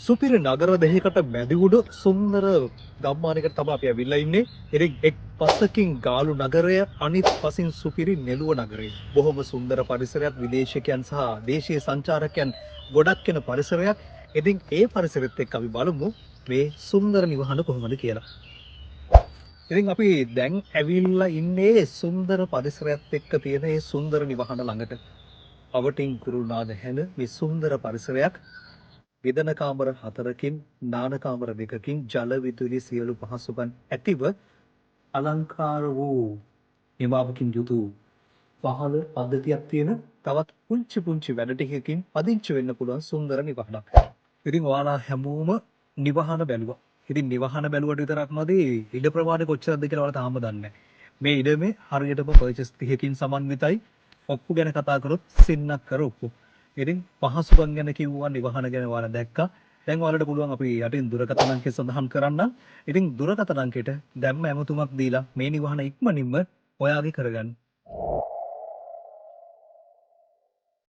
සුපිරි නගර දෙකකට මැදිවුඩු සුන්දර ගම්මානයකට තමයි අපි ඇවිල්ලා ඉන්නේ. ඉතින් එක් පසකින් ගාලු නගරය අනිත් පසින් සුපිරි නෙළුව නගරය. බොහොම සුන්දර පරිසරයක් විදේශිකයන් සහ දේශීය සංචාරකයන් ගොඩක් වෙන පරිසරයක්. ඉතින් ඒ පරිසරෙත් එක්ක අපි බලමු මේ සුන්දර නිවහන කොහොමද කියලා. ඉතින් අපි දැන් ඇවිල්ලා ඉන්නේ සුන්දර පරිසරයත් එක්ක තියෙන මේ සුන්දර නිවහන ළඟට. අවටින් කුරුණාද හැන මේ සුන්දර පරිසරයක් විදන කාමර 4කින් නාන කාමර 2කින් ජල විදුලි සියලු පහසුකම් ඇතිව අලංකාර වූ නිවාවකින් යුතු පහළ පද්ධතියක් තියෙන තවත් පුංචි පුංචි වැඩ ටිකකින් පදිංචි වෙන්න පුළුවන් සුන්දර නිවහනක්. ඉතින් ඔයාලා හැමෝම නිවහන බැලුවා. ඉතින් නිවහන බැලුවට විතරක් නෙවෙයි ඉඩ ප්‍රමාණය කොච්චරද කියලා ඔයාලා තාම දන්නේ නැහැ. මේ ඉඩමේ හරියටම පර්චේස් 30කින් සමන්විතයි. ඔප්පු ගැන කතා කරොත් සින්නක් කර ඔප්පු. ඉතින් පහසුකම් ගැන කිව්වා නිවහන ගැන ඔයාලා දැක්කා. දැන් ඔයාලට පුළුවන් අපි යටින් දුරකථන අංකය සඳහන් කරන්න. ඉතින් දුරකථන අංකයට දැම්ම ඇමතුමක් දීලා මේ නිවහන ඉක්මනින්ම ඔයාගේ කරගන්න.